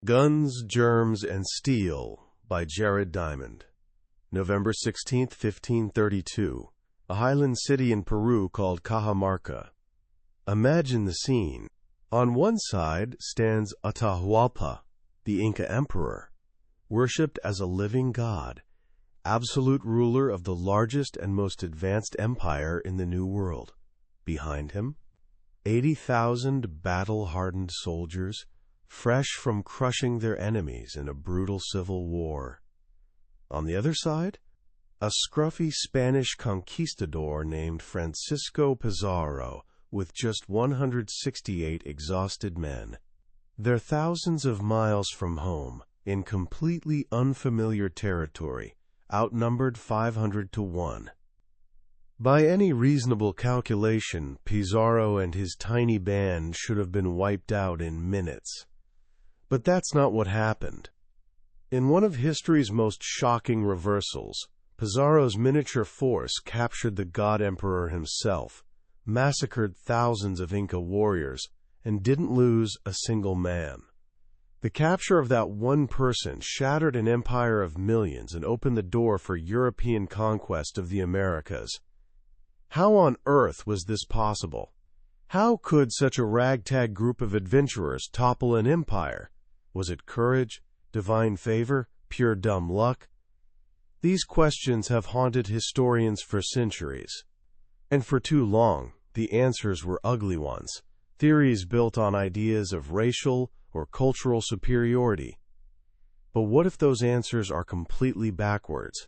Guns, Germs, and Steel by Jared Diamond. November 16, 1532. A highland city in Peru called Cajamarca. Imagine the scene. On one side stands Atahualpa, the Inca emperor, worshipped as a living god, absolute ruler of the largest and most advanced empire in the New World. Behind him, 80,000 battle-hardened soldiers, fresh from crushing their enemies in a brutal civil war. On the other side, a scruffy Spanish conquistador named Francisco Pizarro with just 168 exhausted men. They're thousands of miles from home, in completely unfamiliar territory, outnumbered 500 to 1. By any reasonable calculation, Pizarro and his tiny band should have been wiped out in minutes. But that's not what happened. In one of history's most shocking reversals, Pizarro's miniature force captured the god-emperor himself, massacred thousands of Inca warriors, and didn't lose a single man. The capture of that one person shattered an empire of millions and opened the door for European conquest of the Americas. How on earth was this possible? How could such a ragtag group of adventurers topple an empire? Was it courage, divine favor, pure dumb luck? These questions have haunted historians for centuries. And for too long, the answers were ugly ones, theories built on ideas of racial or cultural superiority. But what if those answers are completely backwards?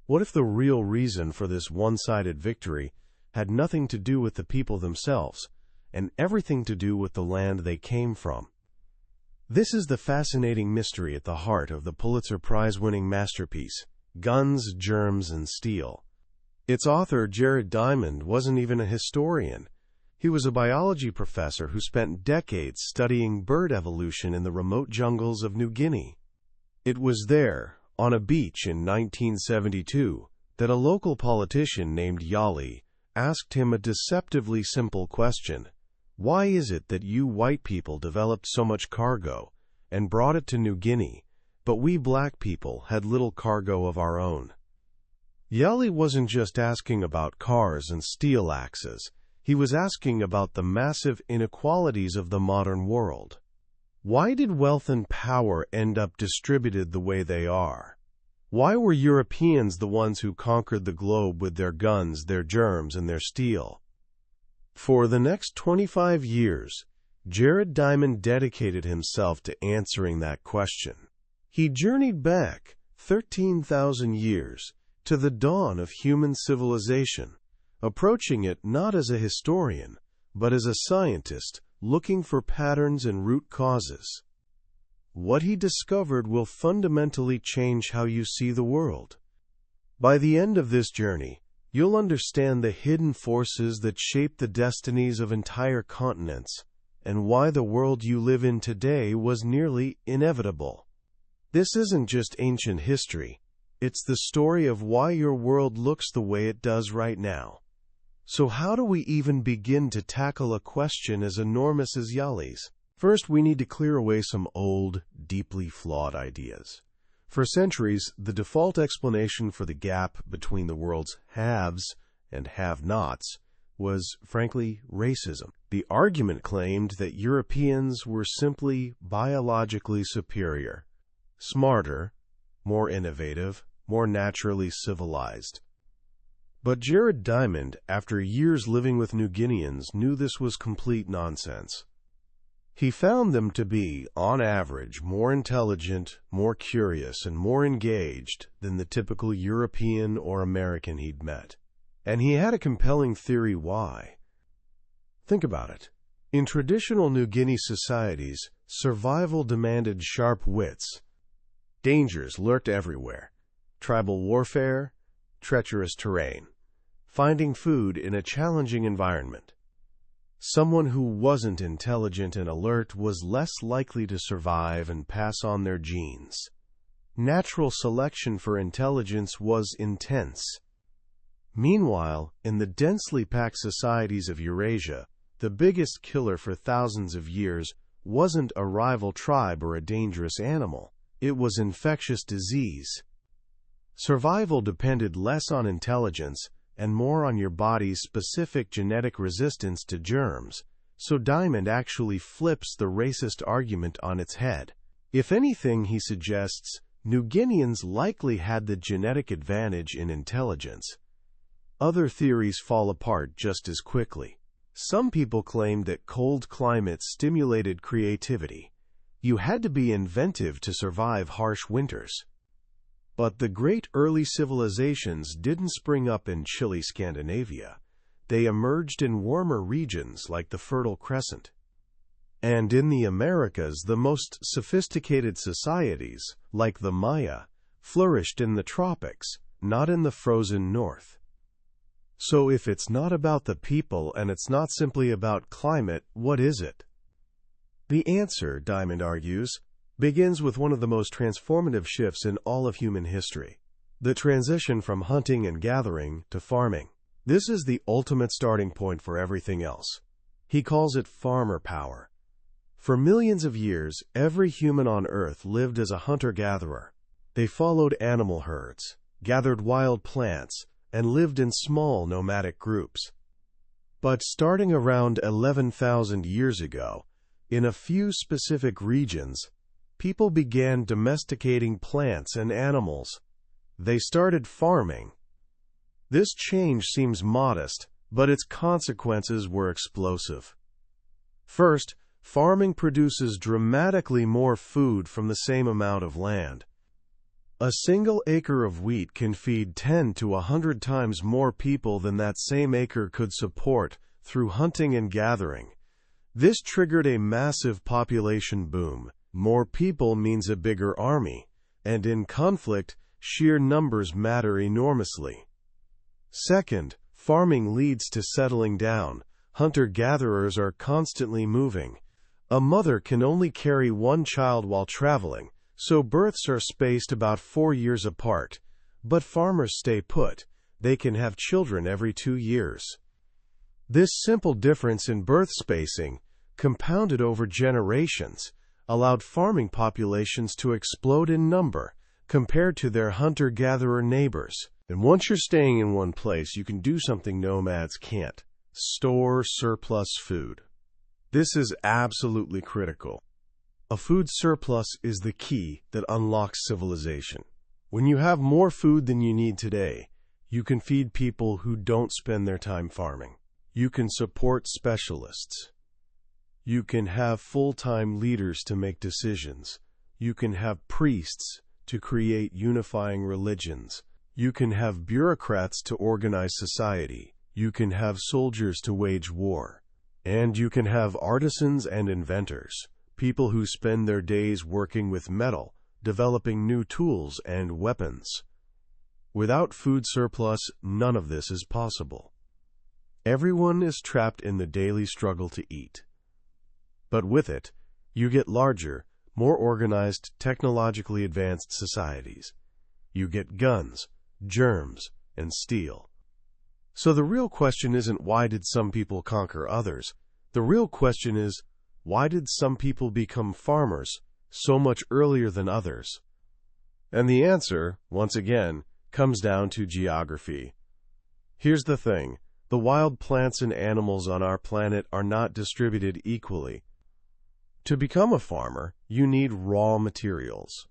What if the real reason for this one-sided victory had nothing to do with the people themselves, and everything to do with the land they came from? This is the fascinating mystery at the heart of the Pulitzer Prize-winning masterpiece, Guns, Germs, and Steel. Its author, Jared Diamond, wasn't even a historian. He was a biology professor who spent decades studying bird evolution in the remote jungles of New Guinea. It was there, on a beach in 1972, that a local politician named Yali asked him a deceptively simple question. Why is it that you white people developed so much cargo and brought it to New Guinea, but we black people had little cargo of our own? Yali wasn't just asking about cars and steel axes. He was asking about the massive inequalities of the modern world. Why did wealth and power end up distributed the way they are? Why were Europeans the ones who conquered the globe with their guns, their germs, and their steel? For the next 25 years, Jared Diamond dedicated himself to answering that question. He journeyed back 13,000 years to the dawn of human civilization, approaching it not as a historian, but as a scientist looking for patterns and root causes. What he discovered will fundamentally change how you see the world. By the end of this journey, you'll understand the hidden forces that shape the destinies of entire continents, and why the world you live in today was nearly inevitable. This isn't just ancient history, it's the story of why your world looks the way it does right now. So how do we even begin to tackle a question as enormous as Yali's? First, we need to clear away some old, deeply flawed ideas. For centuries, the default explanation for the gap between the world's haves and have-nots was, frankly, racism. The argument claimed that Europeans were simply biologically superior, smarter, more innovative, more naturally civilized. But Jared Diamond, after years living with New Guineans, knew this was complete nonsense. He found them to be, on average, more intelligent, more curious, and more engaged than the typical European or American he'd met. And he had a compelling theory why. Think about it. In traditional New Guinea societies, survival demanded sharp wits. Dangers lurked everywhere. Tribal warfare, treacherous terrain, finding food in a challenging environment. Someone who wasn't intelligent and alert was less likely to survive and pass on their genes. Natural selection for intelligence was intense. Meanwhile, in the densely packed societies of Eurasia, the biggest killer for thousands of years wasn't a rival tribe or a dangerous animal. It was infectious disease. Survival depended less on intelligence and more on your body's specific genetic resistance to germs, so Diamond actually flips the racist argument on its head. If anything, he suggests, New Guineans likely had the genetic advantage in intelligence. Other theories fall apart just as quickly. Some people claimed that cold climates stimulated creativity. You had to be inventive to survive harsh winters. But the great early civilizations didn't spring up in chilly Scandinavia. They emerged in warmer regions like the Fertile Crescent. And in the Americas, the most sophisticated societies, like the Maya, flourished in the tropics, not in the frozen north. So if it's not about the people and it's not simply about climate, what is it? The answer, Diamond argues, begins with one of the most transformative shifts in all of human history: the transition from hunting and gathering to farming. This is the ultimate starting point for everything else. He calls it farmer power. For millions of years, every human on Earth lived as a hunter-gatherer. They followed animal herds, gathered wild plants, and lived in small nomadic groups. But starting around 11,000 years ago, in a few specific regions, people began domesticating plants and animals. They started farming. This change seems modest, but its consequences were explosive. First, farming produces dramatically more food from the same amount of land. A single acre of wheat can feed 10 to 100 times more people than that same acre could support through hunting and gathering. This triggered a massive population boom. More people means a bigger army, and in conflict, sheer numbers matter enormously. Second, farming leads to settling down. Hunter-gatherers are constantly moving. A mother can only carry one child while traveling, so births are spaced about 4 years apart. But farmers stay put. They can have children every 2 years. This simple difference in birth spacing, compounded over generations, allowed farming populations to explode in number compared to their hunter-gatherer neighbors. And once you're staying in one place, you can do something nomads can't: store surplus food. This is absolutely critical. A food surplus is the key that unlocks civilization. When you have more food than you need today, you can feed people who don't spend their time farming. You can support specialists. You can have full-time leaders to make decisions. You can have priests to create unifying religions. You can have bureaucrats to organize society. You can have soldiers to wage war. And you can have artisans and inventors, people who spend their days working with metal, developing new tools and weapons. Without food surplus, none of this is possible. Everyone is trapped in the daily struggle to eat. But with it, you get larger, more organized, technologically advanced societies. You get guns, germs, and steel. So the real question isn't why did some people conquer others? The real question is, why did some people become farmers so much earlier than others? And the answer, once again, comes down to geography. Here's the thing: the wild plants and animals on our planet are not distributed equally. To become a farmer, you need raw materials.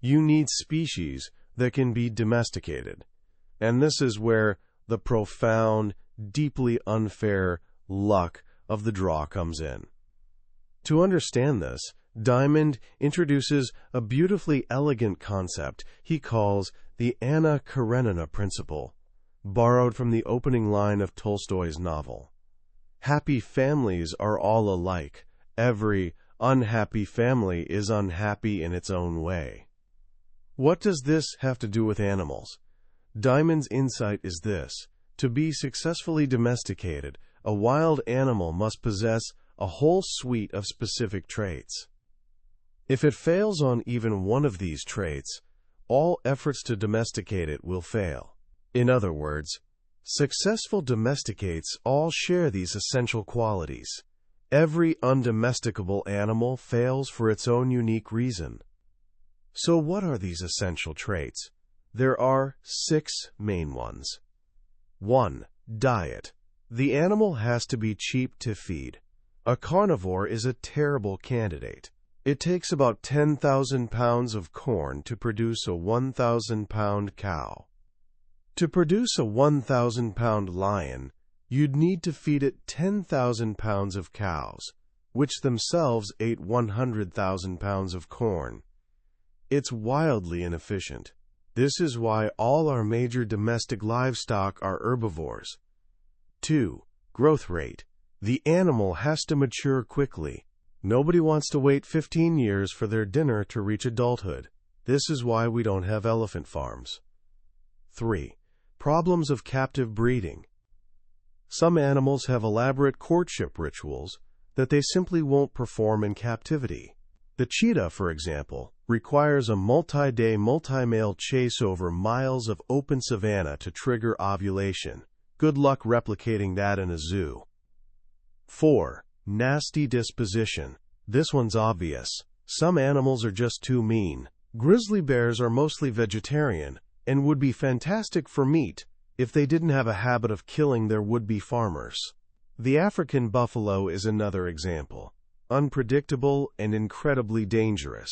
You need species that can be domesticated. And this is where the profound, deeply unfair luck of the draw comes in. To understand this, Diamond introduces a beautifully elegant concept he calls the Anna Karenina principle, borrowed from the opening line of Tolstoy's novel. Happy families are all alike. Every unhappy family is unhappy in its own way. What does this have to do with animals? Diamond's insight is this: to be successfully domesticated, a wild animal must possess a whole suite of specific traits. If it fails on even one of these traits, all efforts to domesticate it will fail. In other words, successful domesticates all share these essential qualities. Every undomesticable animal fails for its own unique reason. So what are these essential traits? There are 6 main ones. 1. Diet. The animal has to be cheap to feed. A carnivore is a terrible candidate. It takes about 10,000 pounds of corn to produce a 1,000-pound cow. To produce a 1,000-pound lion, you'd need to feed it 10,000 pounds of cows, which themselves ate 100,000 pounds of corn. It's wildly inefficient. This is why all our major domestic livestock are herbivores. 2. Growth rate. The animal has to mature quickly. Nobody wants to wait 15 years for their dinner to reach adulthood. This is why we don't have elephant farms. 3. Problems of captive breeding. Some animals have elaborate courtship rituals that they simply won't perform in captivity. The cheetah, for example, requires a multi-day, multi-male chase over miles of open savanna to trigger ovulation. Good luck replicating that in a zoo. 4. Nasty disposition. This one's obvious. Some animals are just too mean. Grizzly bears are mostly vegetarian and would be fantastic for meat if they didn't have a habit of killing their would-be farmers. The African buffalo is another example. Unpredictable and incredibly dangerous.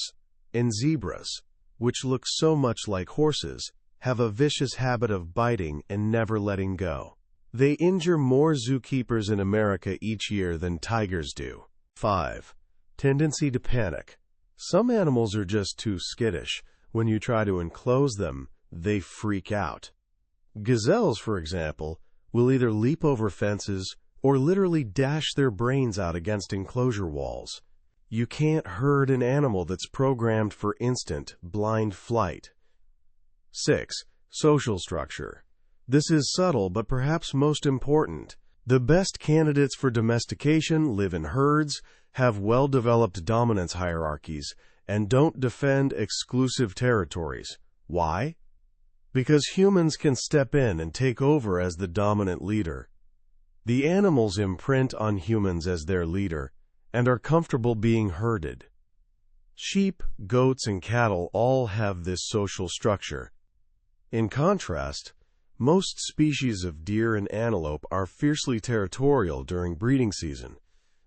And zebras, which look so much like horses, have a vicious habit of biting and never letting go. They injure more zookeepers in America each year than tigers do. 5. Tendency to panic. Some animals are just too skittish. When you try to enclose them, they freak out. Gazelles, for example, will either leap over fences or literally dash their brains out against enclosure walls. You can't herd an animal that's programmed for instant, blind flight. 6. Social structure. This is subtle but perhaps most important. The best candidates for domestication live in herds, have well-developed dominance hierarchies, and don't defend exclusive territories. Why? Because humans can step in and take over as the dominant leader. The animals imprint on humans as their leader and are comfortable being herded. Sheep, goats, and cattle all have this social structure. In contrast, most species of deer and antelope are fiercely territorial during breeding season,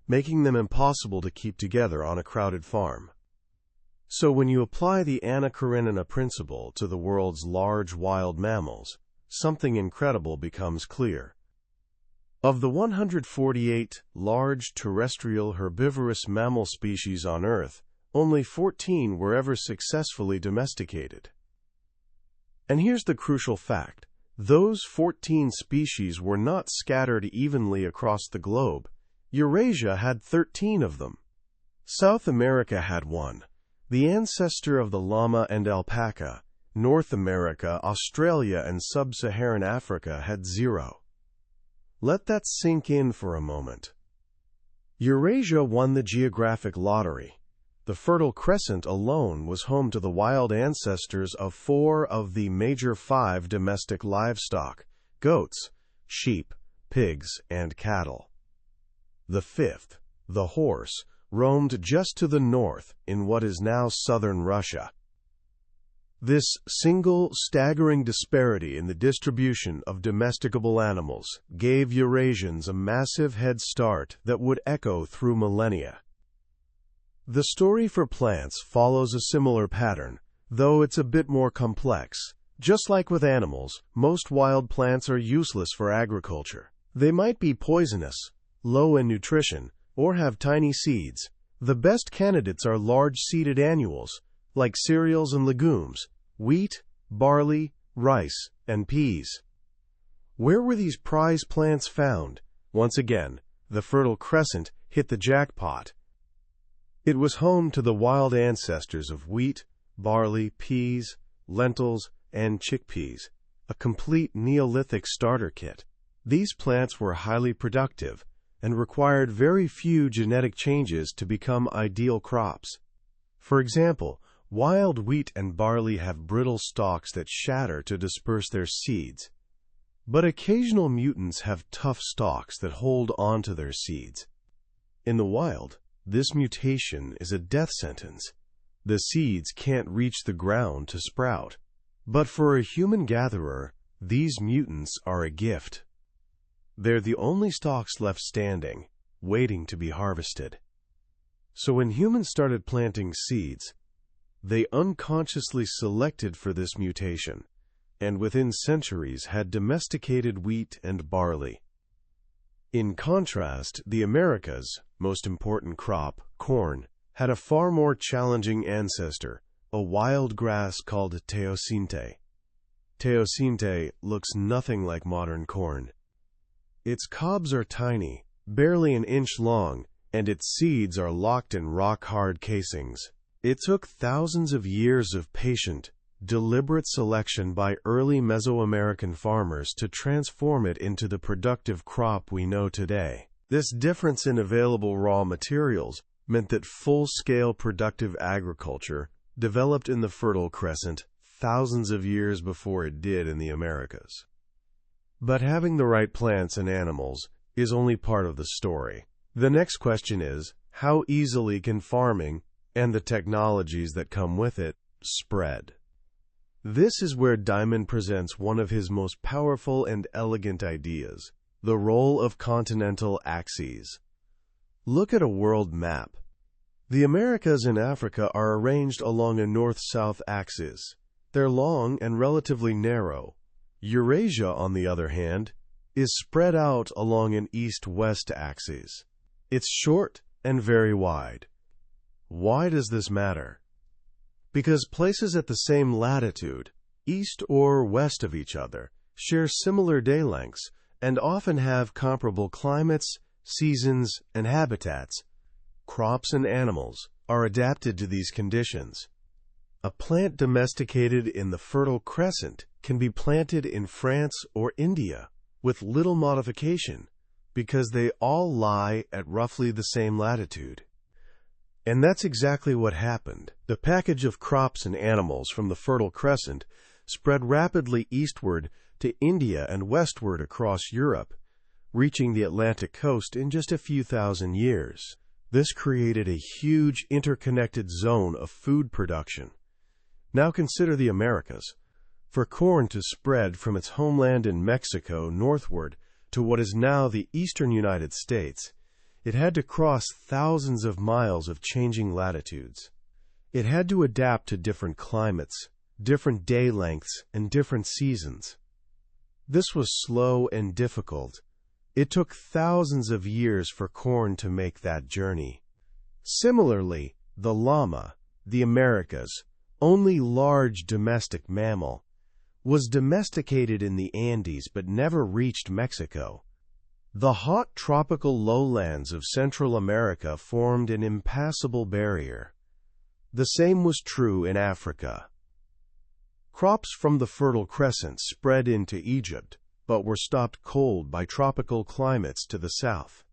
making them impossible to keep together on a crowded farm. So when you apply the Anna Karenina principle to the world's large wild mammals, something incredible becomes clear. Of the 148 large terrestrial herbivorous mammal species on Earth, only 14 were ever successfully domesticated. And here's the crucial fact. Those 14 species were not scattered evenly across the globe. Eurasia had 13 of them. South America had 1, the ancestor of the llama and alpaca. North America, Australia, and sub-Saharan Africa had 0. Let that sink in for a moment. Eurasia won the geographic lottery. The Fertile Crescent alone was home to the wild ancestors of 4 of the major 5 domestic livestock: goats, sheep, pigs, and cattle. The 5th, the horse, roamed just to the north in what is now southern Russia. This single, staggering disparity in the distribution of domesticable animals gave Eurasians a massive head start that would echo through millennia. The story for plants follows a similar pattern, though it's a bit more complex. Just like with animals, most wild plants are useless for agriculture. They might be poisonous, low in nutrition, or have tiny seeds. The best candidates are large-seeded annuals, like cereals and legumes, wheat, barley, rice, and peas. Where were these prize plants found? Once again, the Fertile Crescent hit the jackpot. It was home to the wild ancestors of wheat, barley, peas, lentils, and chickpeas, a complete Neolithic starter kit. These plants were highly productive and required very few genetic changes to become ideal crops. For example, wild wheat and barley have brittle stalks that shatter to disperse their seeds. But occasional mutants have tough stalks that hold onto their seeds. In the wild, this mutation is a death sentence. The seeds can't reach the ground to sprout. But for a human gatherer, these mutants are a gift. They're the only stalks left standing, waiting to be harvested. So when humans started planting seeds, they unconsciously selected for this mutation, and within centuries had domesticated wheat and barley. In contrast, the Americas' most important crop, corn, had a far more challenging ancestor, a wild grass called teosinte. Teosinte looks nothing like modern corn. Its cobs are tiny, barely an inch long, and its seeds are locked in rock-hard casings. It took thousands of years of patient, deliberate selection by early Mesoamerican farmers to transform it into the productive crop we know today. This difference in available raw materials meant that full-scale productive agriculture developed in the Fertile Crescent thousands of years before it did in the Americas. But having the right plants and animals is only part of the story. The next question is, how easily can farming, and the technologies that come with it, spread? This is where Diamond presents one of his most powerful and elegant ideas, the role of continental axes. Look at a world map. The Americas and Africa are arranged along a north-south axis. They're long and relatively narrow. Eurasia, on the other hand, is spread out along an east-west axis. It's short and very wide. Why does this matter? Because places at the same latitude, east or west of each other, share similar day lengths and often have comparable climates, seasons, and habitats. Crops and animals are adapted to these conditions. A plant domesticated in the Fertile Crescent can be planted in France or India with little modification because they all lie at roughly the same latitude. And that's exactly what happened. The package of crops and animals from the Fertile Crescent spread rapidly eastward to India and westward across Europe, reaching the Atlantic coast in just a few thousand years. This created a huge interconnected zone of food production. Now consider the Americas. For corn to spread from its homeland in Mexico northward to what is now the eastern United States, it had to cross thousands of miles of changing latitudes. It had to adapt to different climates, different day lengths, and different seasons. This was slow and difficult. It took thousands of years for corn to make that journey. Similarly, the llama, the Americas' only large domestic mammal, was domesticated in the Andes but never reached Mexico. The hot tropical lowlands of Central America formed an impassable barrier. The same was true in Africa. Crops from the Fertile Crescent spread into Egypt, but were stopped cold by tropical climates to the south.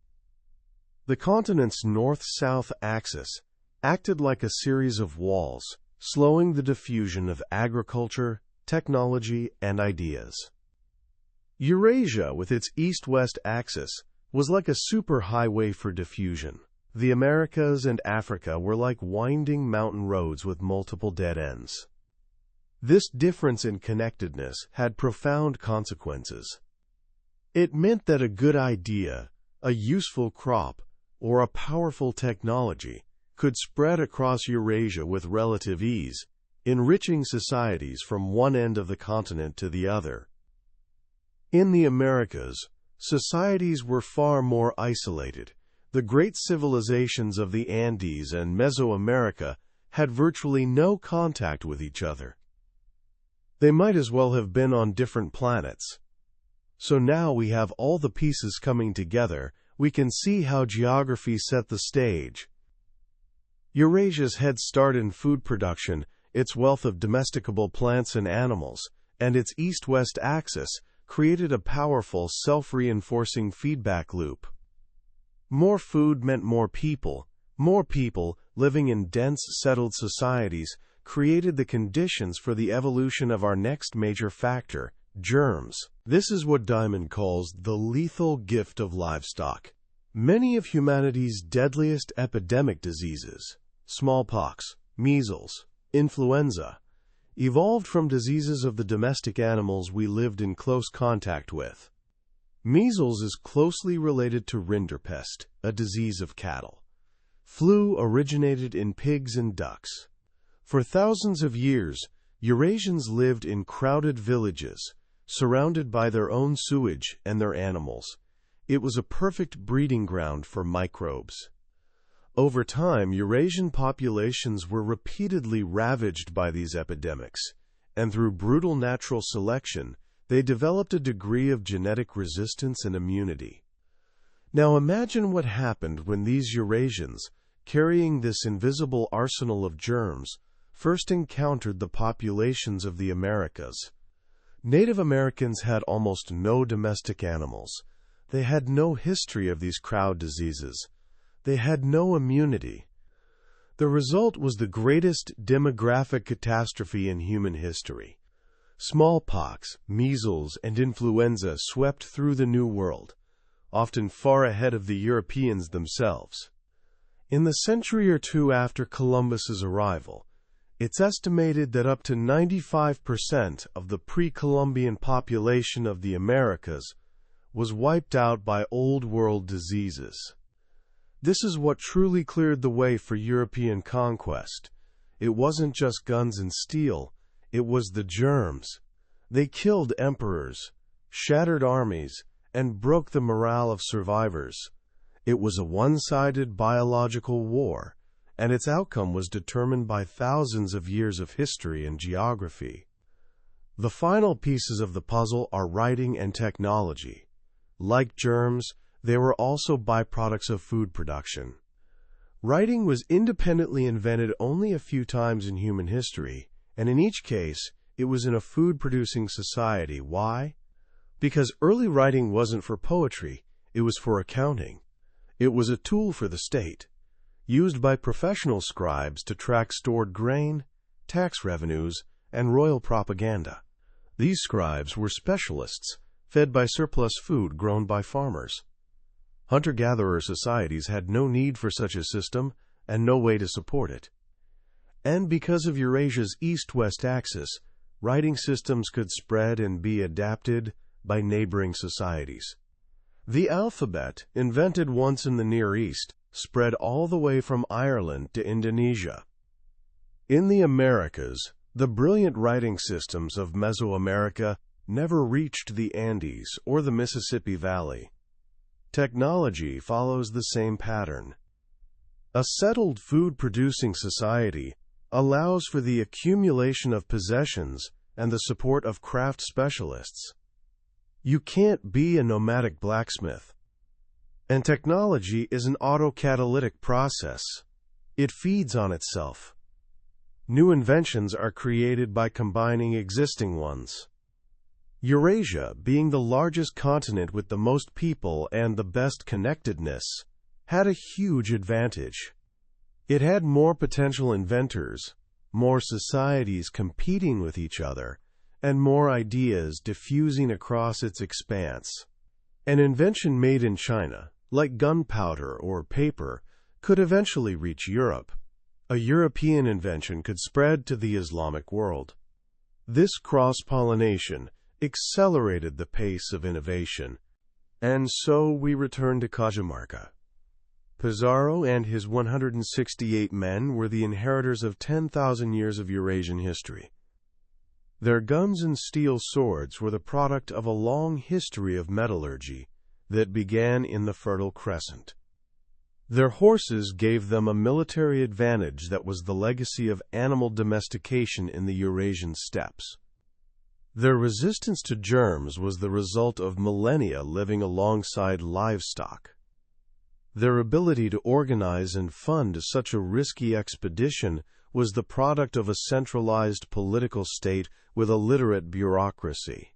The continent's north-south axis acted like a series of walls, slowing the diffusion of agriculture, technology, and ideas. Eurasia, with its east-west axis, was like a superhighway for diffusion. The Americas and Africa were like winding mountain roads with multiple dead ends. This difference in connectedness had profound consequences. It meant that a good idea, a useful crop, or a powerful technology could spread across Eurasia with relative ease, enriching societies from one end of the continent to the other. In the Americas, societies were far more isolated. The great civilizations of the Andes and Mesoamerica had virtually no contact with each other. They might as well have been on different planets. So now we have all the pieces coming together. We can see how geography set the stage. Eurasia's head start in food production, its wealth of domesticable plants and animals, and its east-west axis created a powerful, self-reinforcing feedback loop. More food meant more people. More people, living in dense, settled societies, created the conditions for the evolution of our next major factor, germs. This is what Diamond calls the lethal gift of livestock. Many of humanity's deadliest epidemic diseases, smallpox, measles, influenza, evolved from diseases of the domestic animals we lived in close contact with. Measles is closely related to rinderpest, a disease of cattle. Flu originated in pigs and ducks. For thousands of years, Eurasians lived in crowded villages, surrounded by their own sewage and their animals. It was a perfect breeding ground for microbes. Over time, Eurasian populations were repeatedly ravaged by these epidemics, and through brutal natural selection, they developed a degree of genetic resistance and immunity. Now imagine what happened when these Eurasians, carrying this invisible arsenal of germs, first encountered the populations of the Americas. Native Americans had almost no domestic animals. They had no history of these crowd diseases. They had no immunity. The result was the greatest demographic catastrophe in human history. Smallpox, measles, and influenza swept through the New World, often far ahead of the Europeans themselves. In the century or two after Columbus's arrival, it's estimated that up to 95% of the pre-Columbian population of the Americas was wiped out by Old World diseases. This is what truly cleared the way for European conquest. It wasn't just guns and steel, it was the germs. They killed emperors, shattered armies, and broke the morale of survivors. It was a one-sided biological war, and its outcome was determined by thousands of years of history and geography. The final pieces of the puzzle are writing and technology. Like germs, they were also byproducts of food production. Writing was independently invented only a few times in human history, and in each case, it was in a food-producing society. Why? Because early writing wasn't for poetry, it was for accounting. It was a tool for the state, used by professional scribes to track stored grain, tax revenues, and royal propaganda. These scribes were specialists, fed by surplus food grown by farmers. Hunter-gatherer societies had no need for such a system and no way to support it. And because of Eurasia's east-west axis, writing systems could spread and be adapted by neighboring societies. The alphabet, invented once in the Near East, spread all the way from Ireland to Indonesia. In the Americas, the brilliant writing systems of Mesoamerica never reached the Andes or the Mississippi Valley. Technology follows the same pattern. A settled food-producing society allows for the accumulation of possessions and the support of craft specialists. You can't be a nomadic blacksmith. And technology is an autocatalytic process. It feeds on itself. New inventions are created by combining existing ones. Eurasia, being the largest continent with the most people and the best connectedness, had a huge advantage. It had more potential inventors, more societies competing with each other, and more ideas diffusing across its expanse. An invention made in China, like gunpowder or paper, could eventually reach Europe. A European invention could spread to the Islamic world. This cross-pollination accelerated the pace of innovation. And so we return to Cajamarca. Pizarro and his 168 men were the inheritors of 10,000 years of Eurasian history. Their guns and steel swords were the product of a long history of metallurgy that began in the Fertile Crescent. Their horses gave them a military advantage that was the legacy of animal domestication in the Eurasian steppes. Their resistance to germs was the result of millennia living alongside livestock. Their ability to organize and fund such a risky expedition was the product of a centralized political state with a literate bureaucracy.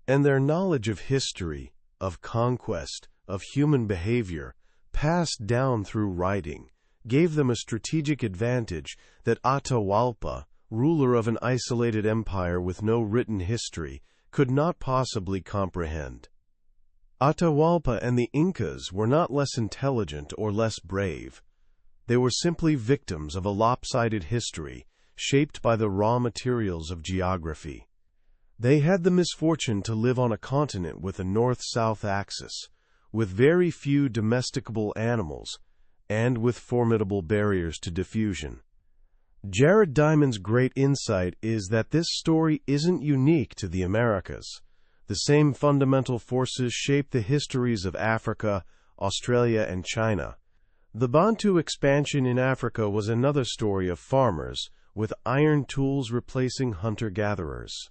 And their knowledge of history, of conquest, of human behavior, passed down through writing, gave them a strategic advantage that Atahualpa, ruler of an isolated empire with no written history, could not possibly comprehend. Atahualpa and the Incas were not less intelligent or less brave. They were simply victims of a lopsided history shaped by the raw materials of geography. They had the misfortune to live on a continent with a north-south axis, with very few domesticable animals, and with formidable barriers to diffusion. Jared Diamond's great insight is that this story isn't unique to the Americas. The same fundamental forces shape the histories of Africa, Australia, and China. The Bantu expansion in Africa was another story of farmers, with iron tools replacing hunter-gatherers.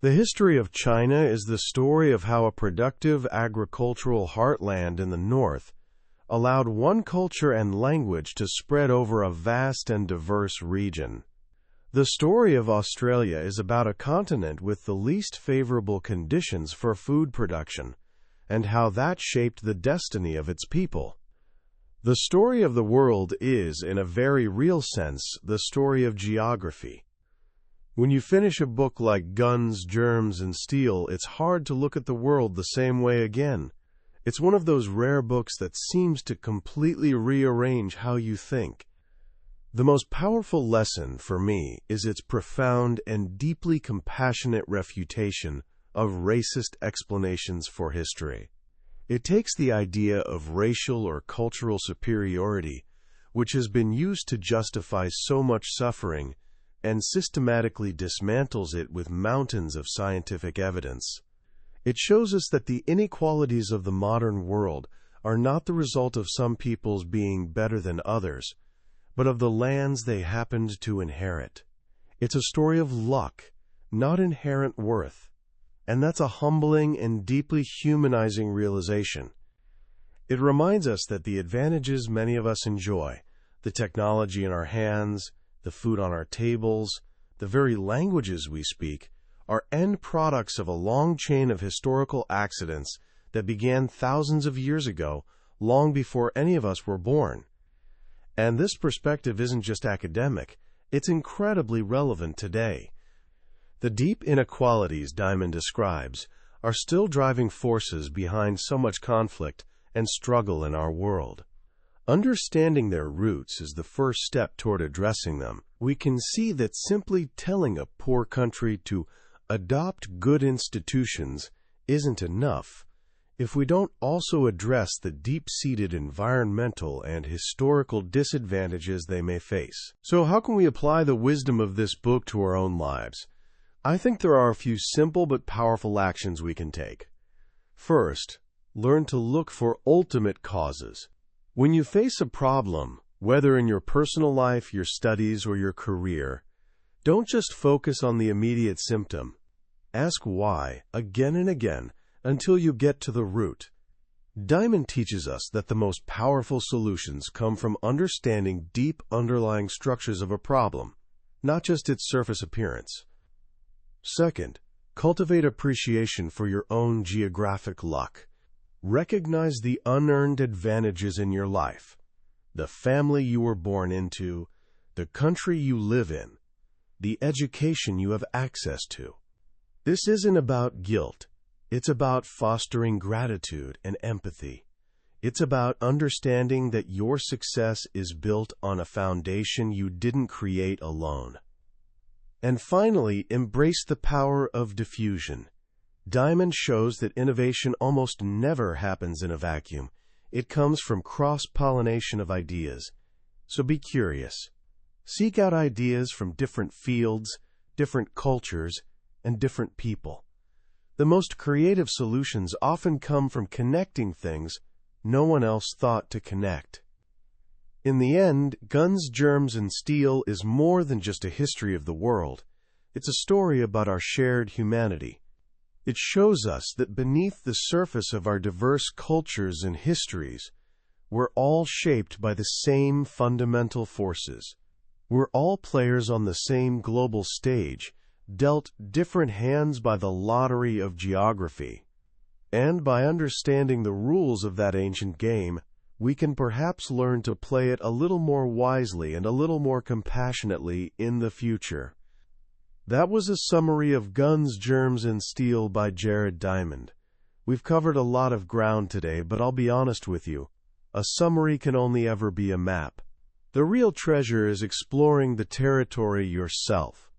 The history of China is the story of how a productive agricultural heartland in the north allowed one culture and language to spread over a vast and diverse region. The story of Australia is about a continent with the least favorable conditions for food production, and how that shaped the destiny of its people. The story of the world is, in a very real sense, the story of geography. When you finish a book like Guns, Germs, and Steel, it's hard to look at the world the same way again. It's one of those rare books that seems to completely rearrange how you think. The most powerful lesson, for me, is its profound and deeply compassionate refutation of racist explanations for history. It takes the idea of racial or cultural superiority, which has been used to justify so much suffering, and systematically dismantles it with mountains of scientific evidence. It shows us that the inequalities of the modern world are not the result of some peoples being better than others, but of the lands they happened to inherit. It's a story of luck, not inherent worth, and that's a humbling and deeply humanizing realization. It reminds us that the advantages many of us enjoy, the technology in our hands, the food on our tables, the very languages we speak, are end products of a long chain of historical accidents that began thousands of years ago, long before any of us were born. And this perspective isn't just academic, it's incredibly relevant today. The deep inequalities Diamond describes are still driving forces behind so much conflict and struggle in our world. Understanding their roots is the first step toward addressing them. We can see that simply telling a poor country to adopt good institutions isn't enough if we don't also address the deep-seated environmental and historical disadvantages they may face. So how can we apply the wisdom of this book to our own lives? I think there are a few simple but powerful actions we can take. First, learn to look for ultimate causes. When you face a problem, whether in your personal life, your studies, or your career, don't just focus on the immediate symptom. Ask why, again and again, until you get to the root. Diamond teaches us that the most powerful solutions come from understanding deep underlying structures of a problem, not just its surface appearance. Second, cultivate appreciation for your own geographic luck. Recognize the unearned advantages in your life, the family you were born into, the country you live in, the education you have access to. This isn't about guilt. It's about fostering gratitude and empathy. It's about understanding that your success is built on a foundation you didn't create alone. And finally, embrace the power of diffusion. Diamond shows that innovation almost never happens in a vacuum. It comes from cross-pollination of ideas. So be curious. Seek out ideas from different fields, different cultures, and different people. The most creative solutions often come from connecting things no one else thought to connect. In the end, Guns, Germs, and Steel is more than just a history of the world. It's a story about our shared humanity. It shows us that beneath the surface of our diverse cultures and histories, we're all shaped by the same fundamental forces. We're all players on the same global stage, dealt different hands by the lottery of geography. And by understanding the rules of that ancient game, we can perhaps learn to play it a little more wisely and a little more compassionately in the future. That was a summary of Guns, Germs, and Steel by Jared Diamond. We've covered a lot of ground today, but I'll be honest with you, a summary can only ever be a map. The real treasure is exploring the territory yourself.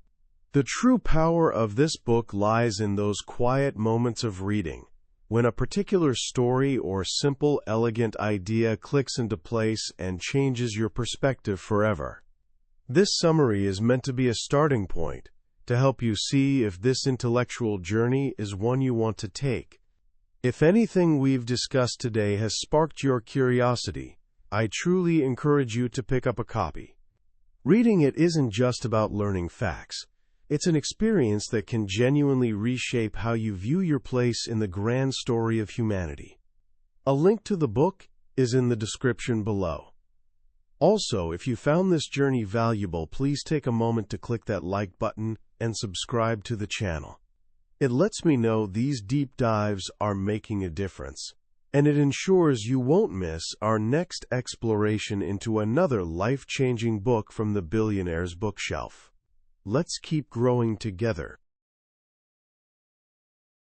The true power of this book lies in those quiet moments of reading, when a particular story or simple, elegant idea clicks into place and changes your perspective forever. This summary is meant to be a starting point, to help you see if this intellectual journey is one you want to take. If anything we've discussed today has sparked your curiosity, I truly encourage you to pick up a copy. Reading it isn't just about learning facts. It's an experience that can genuinely reshape how you view your place in the grand story of humanity. A link to the book is in the description below. Also, if you found this journey valuable, please take a moment to click that like button and subscribe to the channel. It lets me know these deep dives are making a difference, and it ensures you won't miss our next exploration into another life-changing book from the billionaire's bookshelf. Let's keep growing together.